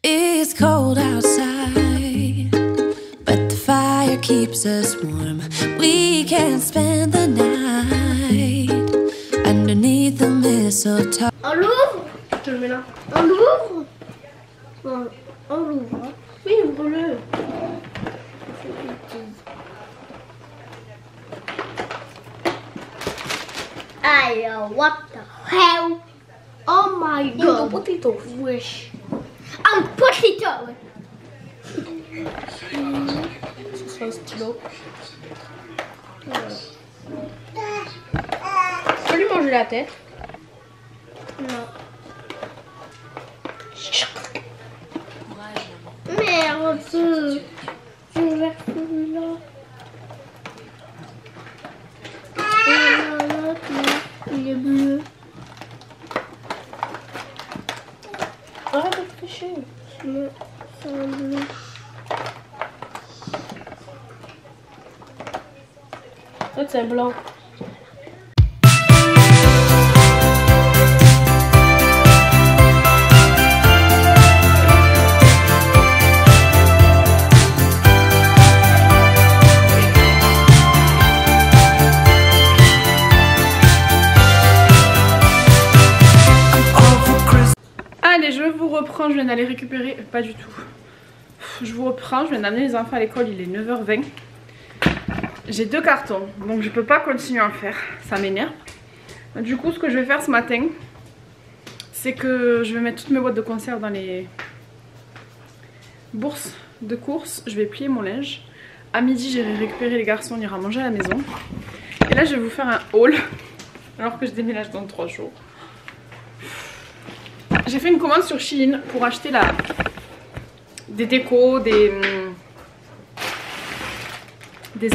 It's cold outside, but the fire keeps us warm. We can spend the night underneath the mistletoe. On l'ouvre? Je te le mets là. On l'ouvre? On l'ouvre. Oui, ouvre-le. Alors, what the hell? Oh my god. Potato. Wish. Un potato. Ce sera un stylo. Tu peux lui manger la tête? Non. Merde. J'ai ouvert celui-là. Il est bleu. Arrête de tricher. C'est un bleu. Ça c'est blanc. Allez, je vous reprends, je viens d'aller récupérer, pas du tout. Je vous reprends, je viens d'amener les enfants à l'école, il est 9h20. J'ai 2 cartons, donc je peux pas continuer à en faire, ça m'énerve. Du coup, ce que je vais faire ce matin, c'est que je vais mettre toutes mes boîtes de conserve dans les bourses de courses. Je vais plier mon linge. À midi, j'irai récupérer les garçons, on ira manger à la maison. Et là, je vais vous faire un haul, alors que je déménage dans 3 jours. J'ai fait une commande sur Shein pour acheter des décos, des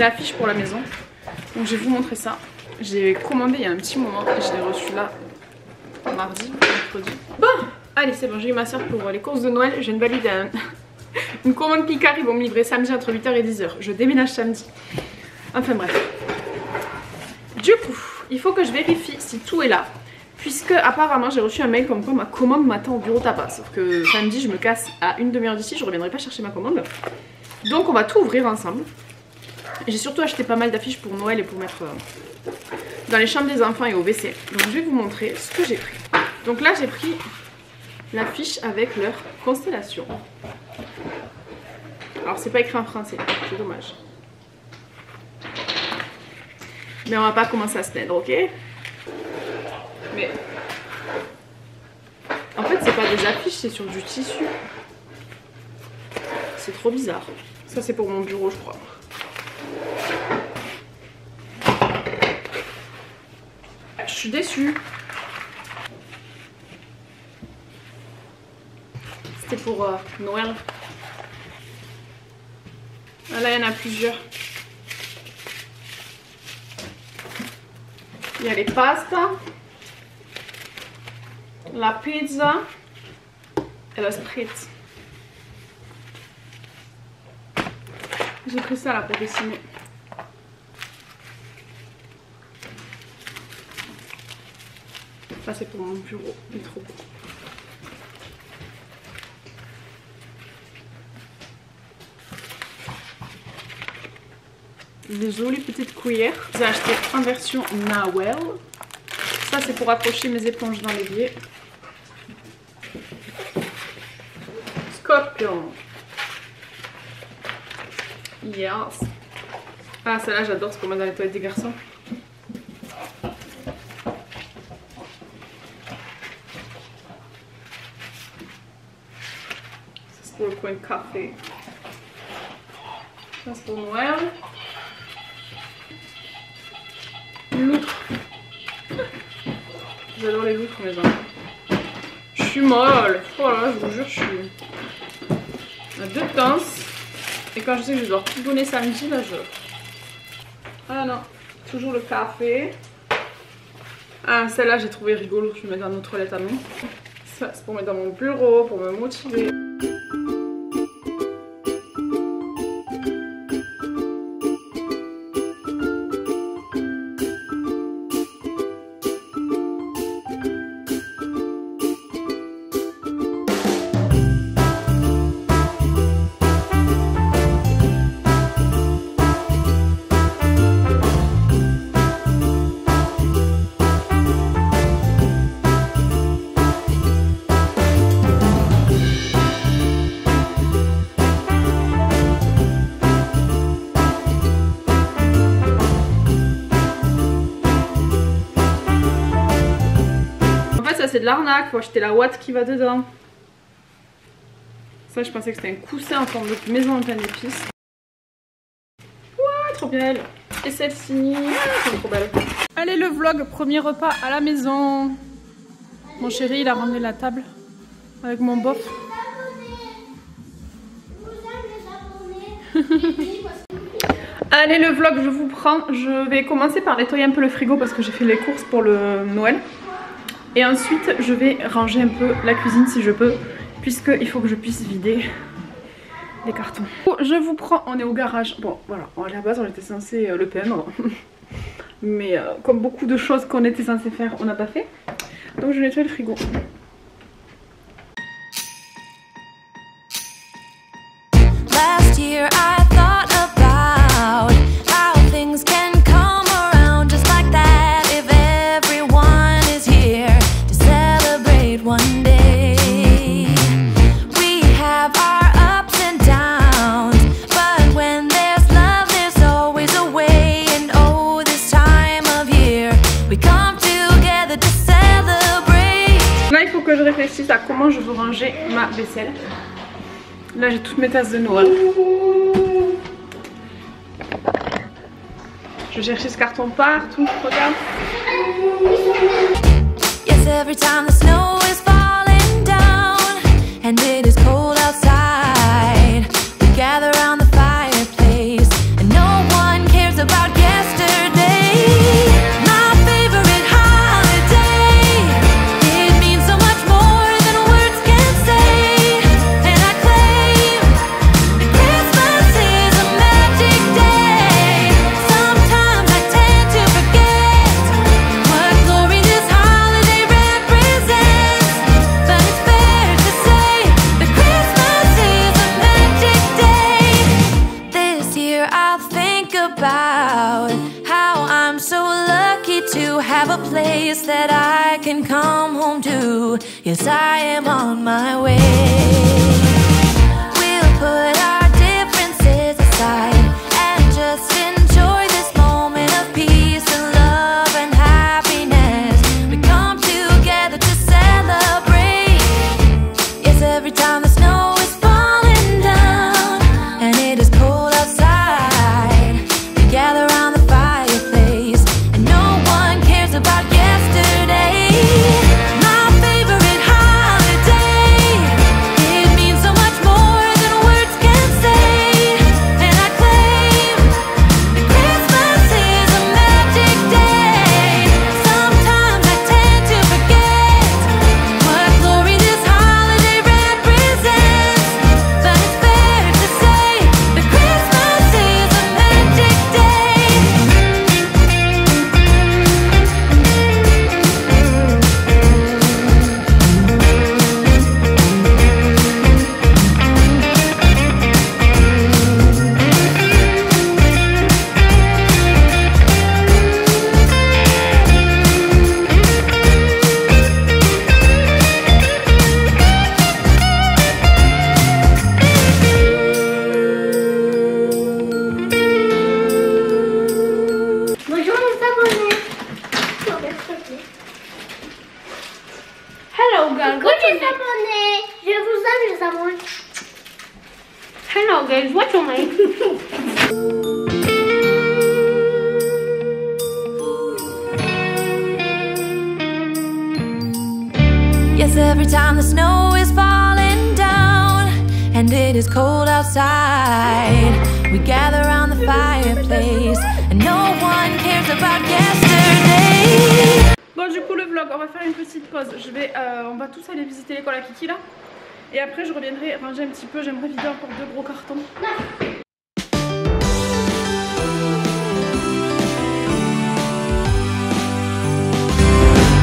affiches pour la maison. Donc je vais vous montrer ça. J'ai commandé il y a un petit moment et je l'ai reçu là mardi, mercredi. Bon, allez c'est bon, j'ai eu ma soeur pour les courses de Noël. J'ai une valide une commande Picard, ils vont me livrer samedi entre 8h et 10h. Je déménage samedi. Enfin bref. Du coup, il faut que je vérifie si tout est là. Puisque apparemment j'ai reçu un mail comme quoi ma commande m'attend au bureau tabac. Sauf que samedi je me casse à une demi-heure d'ici, je reviendrai pas chercher ma commande. Donc on va tout ouvrir ensemble. J'ai surtout acheté pas mal d'affiches pour Noël et pour mettre dans les chambres des enfants et au WC. Donc je vais vous montrer ce que j'ai pris. Donc là j'ai pris l'affiche avec leur constellation. Alors c'est pas écrit en français, c'est dommage. Mais on va pas commencer à se plaindre, ok? Mais en fait c'est pas des affiches, c'est sur du tissu. C'est trop bizarre. Ça c'est pour mon bureau je crois. Je suis déçue. C'était pour Noël. Ah, là il y en a plusieurs. Il y a les pastas, la pizza et le spritz. J'ai pris ça là pour dessiner. Ça c'est pour mon bureau, il est trop beau. Des jolies petites cuillères. J'ai acheté en version Nawel. Ça c'est pour accrocher mes éponges dans l'évier. Scorpion. Yes. Ah celle-là j'adore, c'est pour mettre dans les toilettes des garçons. Ça c'est pour le coin de café. Ça c'est pour Noël. Loutre. J'adore les loutres mes enfants. Je suis molle. Oh là là, je vous jure, je suis à 2 tenses. Et quand je sais que je vais devoir tout donner samedi, là je... Ah non, toujours le café. Ah celle-là j'ai trouvé rigolo, je vais mettre dans nos toilettes à nous. Ça c'est pour mettre dans mon bureau, pour me motiver. de l'arnaque, faut acheter la ouate qui va dedans. Ça je pensais que c'était un coussin en forme de maison en plein d'épices. Ouah, trop belle. Et celle-ci, c'est trop belle. Allez, le vlog, premier repas à la maison. Mon chéri il a ramené la table avec mon bof. Allez, le vlog, je vous prends. Je vais commencer par nettoyer un peu le frigo parce que j'ai fait les courses pour le Noël. Et ensuite, je vais ranger un peu la cuisine si je peux, puisqu'il faut que je puisse vider les cartons. Je vous prends, on est au garage. Bon, voilà, à la base, on était censé le peindre. Mais comme beaucoup de choses qu'on était censé faire, on n'a pas fait. Donc, je nettoie le frigo. Last year I thought about how things can come around just like that if everyone is here to celebrate one day. We have our ups and downs, but when there's love there's always a way. And oh, this time of year we come together to celebrate. Là il faut que je réfléchisse à comment je veux ranger ma vaisselle. Là j'ai toutes mes tasses de Noël. Je cherchais ce carton partout, regarde. Yes, every time the snow is falling down and it is cold outside, we gather around the fireplace and no one cares about yesterday. My favorite holiday, it means so much more than words can say. And I claim that Christmas is a magic day. Sometimes I tend to forget what glory this holiday represents, but it's fair to say that Christmas is a magic day. This year I'll think about how I'm so lucky to have a place that I can come home to. Yes, I am on my way. We'll put our differences aside and just enjoy this moment of peace and love and happiness. We come together to celebrate. Yes, every time the snow is falling down and it is cold outside, we gather around the fireplace and no one cares about yesterday. My favorite holiday, it means so much more than words can say. And I claim that Christmas is a magic day. Sometimes I tend to forget what glory this holiday represents, but it's fair to say that Christmas is a magic day. Bonjour les abonnés. Hello guys, Coucou les abonnés. Je vous aime les abonnés. Hello guys, what's your name? Yes, every time the snow is falling down and it is cold outside, we gather around the fireplace and no one cares about yesterday. Bon, du coup le vlog, on va faire une petite pause. On va tous aller visiter l'école à Kiki là. Et après je reviendrai ranger un petit peu. J'aimerais vider encore 2 gros cartons.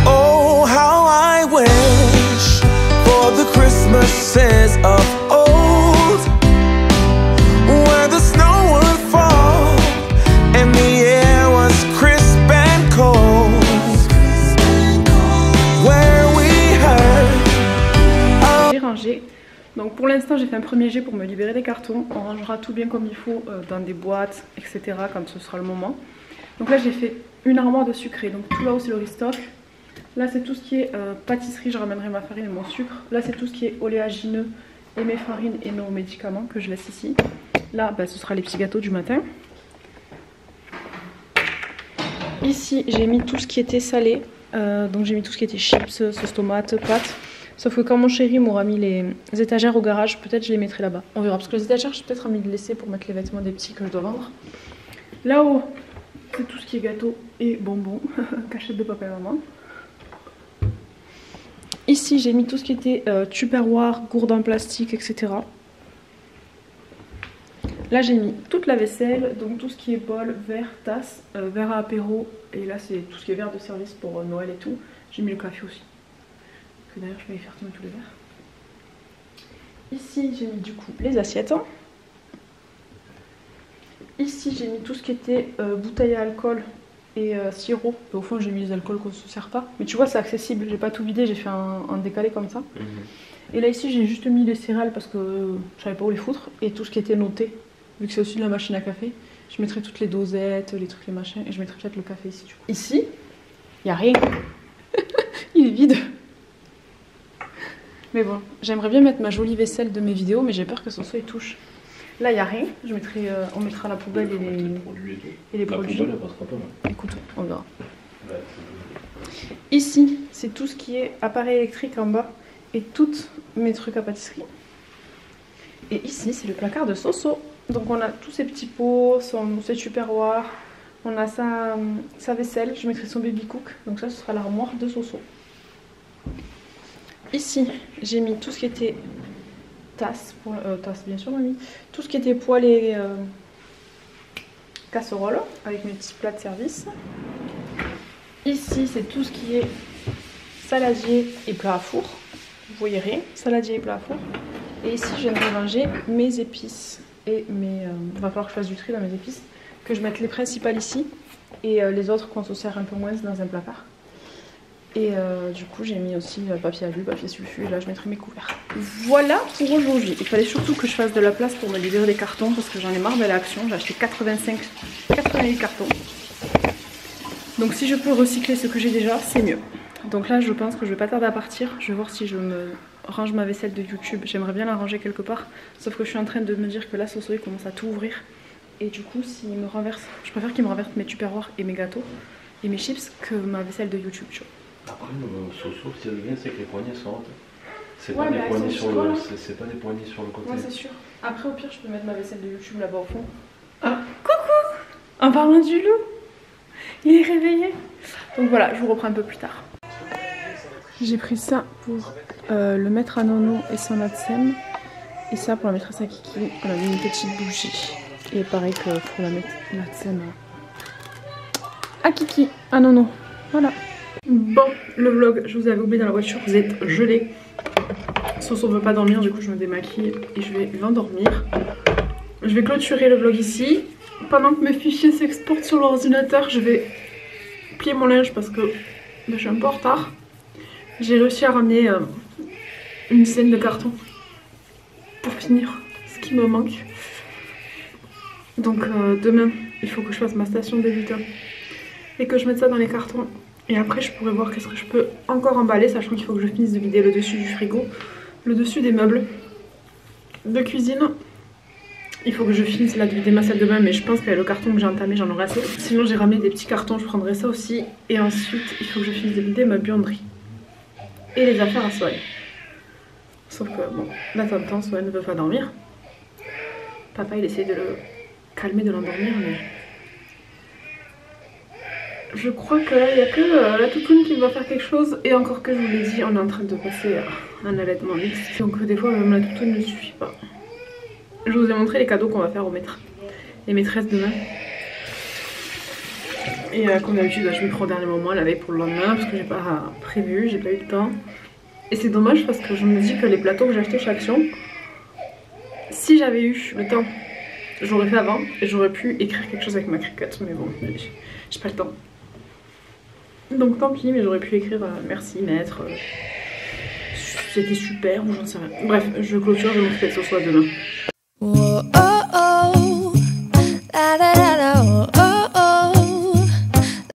Oh, how I wish for the Christmases of old, where the snow would fall and the air was crisp and cold, where we heard. J'ai rangé. Donc pour l'instant j'ai fait un premier jet pour me libérer des cartons. On rangera tout bien comme il faut dans des boîtes, etc. quand ce sera le moment. Donc là j'ai fait une armoire de sucré. Donc tout là-haut c'est le restock. Là c'est tout ce qui est pâtisserie, je ramènerai ma farine et mon sucre. Là c'est tout ce qui est oléagineux et mes farines et nos médicaments que je laisse ici. Là bah, ce sera les petits gâteaux du matin. Ici j'ai mis tout ce qui était salé, donc j'ai mis tout ce qui était chips, sauce tomate, pâtes. Sauf que quand mon chéri m'aura mis les étagères au garage, peut-être je les mettrai là-bas. On verra, parce que les étagères j'ai peut-être envie de laisser pour mettre les vêtements des petits que je dois vendre. Là-haut c'est tout ce qui est gâteau et bonbons, cachette de papa et maman. Ici j'ai mis tout ce qui était tupperware, gourde en plastique, etc. Là j'ai mis toute la vaisselle, donc tout ce qui est bol, verre, tasse, verre à apéro. Et là c'est tout ce qui est verre de service pour Noël et tout. J'ai mis le café aussi. Que d'ailleurs je vais y faire tomber tous les verres. Ici j'ai mis du coup les assiettes. Ici j'ai mis tout ce qui était bouteille à alcool et sirop. Et au fond j'ai mis les alcools qu'on ne se sert pas. Mais tu vois c'est accessible, j'ai pas tout vidé, j'ai fait un décalé comme ça. Et là ici j'ai juste mis les céréales parce que je savais pas où les foutre. Et tout ce qui était noté, vu que c'est aussi de la machine à café. Je mettrai toutes les dosettes, les trucs, les machins. Et je mettrai peut-être le café ici du coup. Ici, il n'y a rien. Il est vide. Mais bon, j'aimerais bien mettre ma jolie vaisselle de mes vidéos, mais j'ai peur que Soso y touche. Là, il n'y a rien. Je mettrai, on mettra la poubelle et les produits. La poubelle, elle passera pas là. Écoute, on verra. Ouais, ici, c'est tout ce qui est appareil électrique en bas et tous mes trucs à pâtisserie. Et ici, c'est le placard de Soso. Donc on a tous ces petits pots, ses tupperwares, on a sa vaisselle, je mettrai son baby cook. Donc ça, ce sera l'armoire de Soso. Ici, j'ai mis tout ce qui était tasse, tasse bien sûr mamie, tout ce qui était poêle et casserole, avec mes petits plats de service. Ici, c'est tout ce qui est saladier et plat à four. Vous voyez rien, saladier et plat à four. Et ici, je viendrai ranger mes épices et mes... va falloir que je fasse du tri dans mes épices, que je mette les principales ici et les autres qu'on se sert un peu moins dans un placard. Et du coup j'ai mis aussi papier alu, papier sulfu, et là je mettrai mes couverts. Voilà pour aujourd'hui. Il fallait surtout que je fasse de la place pour me livrer des cartons parce que j'en ai marre de l'action. J'ai acheté 88 cartons. Donc si je peux recycler ce que j'ai déjà, c'est mieux. Donc là je pense que je vais pas tarder à partir. Je vais voir si je me range ma vaisselle de YouTube. J'aimerais bien la ranger quelque part. Sauf que je suis en train de me dire que là Soso il commence à tout ouvrir. Et du coup s'il me renverse, je préfère qu'il me renverse mes tupperwares et mes gâteaux et mes chips que ma vaisselle de YouTube, tu vois. Après, Soso, ce qui est bien, c'est que les poignées sont hautes. C'est pas, des poignées sur le... pas des poignées sur le côté. Ouais, c'est sûr. Après, au pire, je peux mettre ma vaisselle de YouTube là-bas au fond. Ah, coucou! En parlant du loup, il est réveillé. Donc voilà, je vous reprends un peu plus tard. J'ai pris ça pour le mettre à Nono et son AdSem. Et ça pour la maîtresse à Kiki. On a mis une petite bougie. Et pareil que pour la mettre l'AdSem à Kiki, à Nono. Voilà. Bon, le vlog, je vous avais oublié dans la voiture, vous êtes gelés. Soso veut pas dormir, du coup je me démaquille et je vais l'endormir. Je vais clôturer le vlog ici. Pendant que mes fichiers s'exportent sur l'ordinateur, je vais plier mon linge parce que je suis un peu en retard. J'ai réussi à ramener une dizaine de cartons pour finir ce qui me manque. Donc demain, il faut que je fasse ma station de 8h et que je mette ça dans les cartons. Et après je pourrais voir qu'est-ce que je peux encore emballer, sachant qu'il faut que je finisse de vider le dessus du frigo, le dessus des meubles de cuisine. Il faut que je finisse là de vider ma salle de bain, mais je pense qu'avec le carton que j'ai entamé j'en aurai assez. Sinon j'ai ramené des petits cartons, je prendrai ça aussi. Et ensuite il faut que je finisse de vider ma buanderie et les affaires à Swan. Sauf que bon, là en même temps Swan ne veut pas dormir. Papa il essaie de le calmer, de l'endormir, mais... Je crois que là il n'y a que la toutoune qui va faire quelque chose. Et encore que je vous l'ai dit, on est en train de passer un allaitement mixte. Donc des fois même la toutoune ne suffit pas. Je vous ai montré les cadeaux qu'on va faire aux maîtres et maîtresses demain. Et comme d'habitude je m'y prends au dernier moment la veille pour le lendemain parce que j'ai pas prévu, j'ai pas eu le temps. Et c'est dommage parce que je me dis que les plateaux que j'ai achetés chez Action, si j'avais eu le temps, j'aurais fait avant et j'aurais pu écrire quelque chose avec ma Cricut. Mais bon, j'ai pas le temps. Donc tant pis, mais j'aurais pu écrire merci maître, c'était super ou j'en sais rien. Bref, je clôture, je m'occupe de ce soir demain.